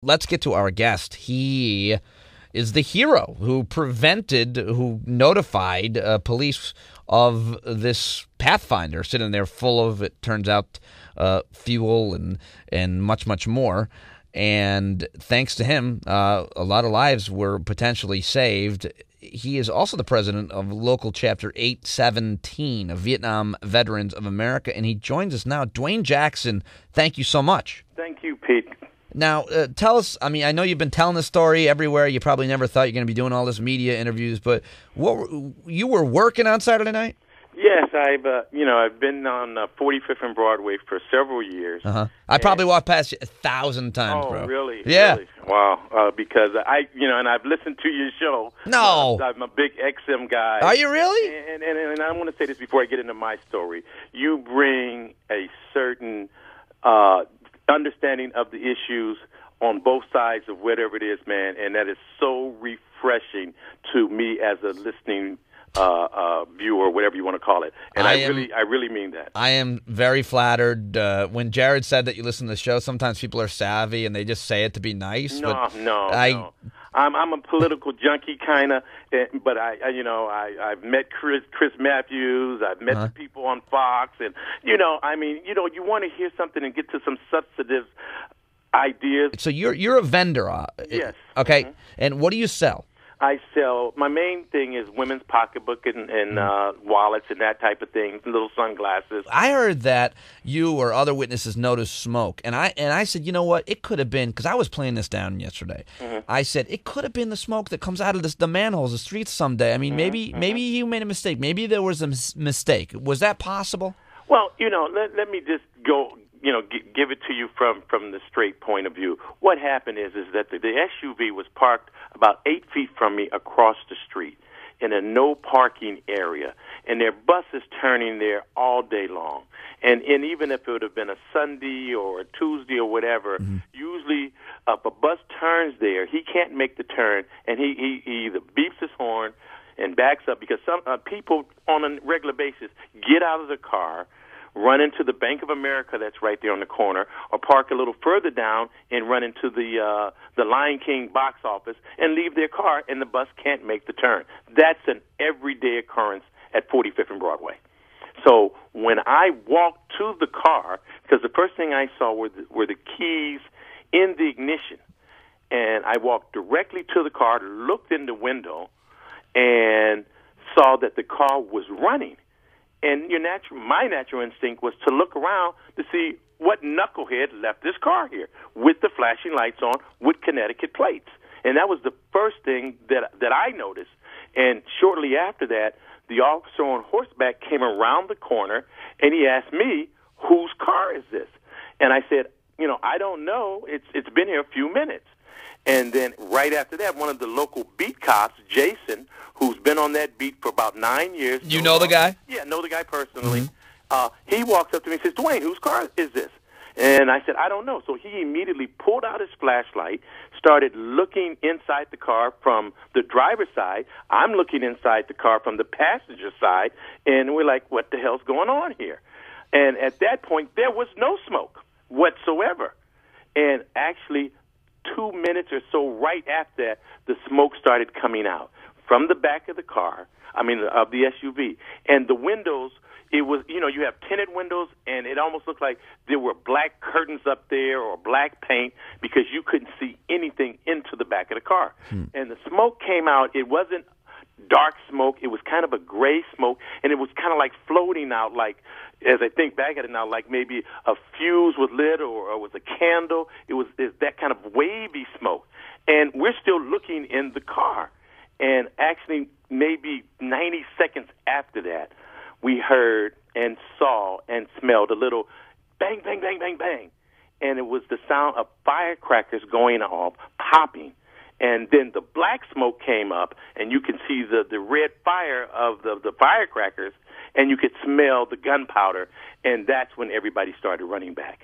Let's get to our guest. He is the hero who notified police of this Pathfinder sitting there full of, it turns out, fuel and much, much more. And thanks to him, a lot of lives were potentially saved. He is also the president of local chapter 817 of Vietnam Veterans of America, and he joins us now. Duane Jackson, thank you so much. Thank you, Pete. Now, tell us, I know you've been telling this story everywhere. You probably never thought you're going to be doing all this media interviews, but you were working on Saturday night? Yes, I've been on 45th and Broadway for several years. I probably walked past you 1,000 times, bro. Oh, really? Yeah. Really? Wow. Because and I've listened to your show. No. I'm a big XM guy. Are you really? And I want to say this before I get into my story. You bring a certain understanding of the issues on both sides of whatever it is, man, and that is so refreshing to me as a listening viewer, whatever you want to call it. And I really mean that. I am very flattered. When Jared said that you listen to the show, sometimes people are savvy and they just say it to be nice. No. I'm a political junkie kind of, but I've met Chris Matthews. I've met the people on Fox, and you want to hear something and get to some substantive ideas. So you're a vendor, yes? Okay, Mm-hmm. And what do you sell? I sell. My main thing is women's pocketbook and wallets and that type of thing, little sunglasses. I heard that you or other witnesses noticed smoke, and I said, you know what? It could have been, because I was playing this down yesterday. I said it could have been the smoke that comes out of the manholes, the streets someday. I mean, maybe you made a mistake. Maybe there was a mistake. Was that possible? Well, let me just go. Give it to you from the straight point of view. What happened is that the SUV was parked about 8 feet from me across the street in a no parking area, and their bus is turning there all day long. And even if it would have been a Sunday or a Tuesday or whatever, usually if a bus turns there, he can't make the turn, and he either beeps his horn and backs up, because some people on a regular basis get out of the car, run into the Bank of America that's right there on the corner, or park a little further down and run into the Lion King box office and leave their car, and the bus can't make the turn. That's an everyday occurrence at 45th and Broadway. So when I walked to the car, because the first thing I saw were the keys in the ignition, and I walked directly to the car, looked in the window, and saw that the car was running. And my natural instinct was to look around to see what knucklehead left this car here with the flashing lights on with Connecticut plates. And that was the first thing that I noticed. And shortly after that, the officer on horseback came around the corner, and he asked me, whose car is this? And I said, I don't know. It's been here a few minutes. And then right after that, one of the local beat cops, Jason, who's been on that beat for about 9 years. You know the guy? Yeah, know the guy personally. He walks up to me and says, Duane, whose car is this? And I said, I don't know. So he immediately pulled out his flashlight, started looking inside the car from the driver's side. I'm looking inside the car from the passenger side, and we're like, what the hell's going on here? And at that point, there was no smoke whatsoever. And actually, 2 minutes or so right after that, the smoke started coming out from the back of the car, of the SUV. And the windows, it was, you have tinted windows, and it almost looked like there were black curtains up there or black paint, because you couldn't see anything into the back of the car. And the smoke came out. It wasn't dark smoke. It was kind of a gray smoke, and it was kind of like floating out, like, as I think back at it now, like maybe a fuse was lit or was a candle. It's that kind of wavy smoke. And we're still looking in the car. And actually, maybe 90 seconds after that, we heard and saw and smelled a little bang, bang, bang, bang, bang. And it was the sound of firecrackers going off, popping. And then the black smoke came up, and you can see the red fire of the firecrackers, and you could smell the gunpowder, and that's when everybody started running back.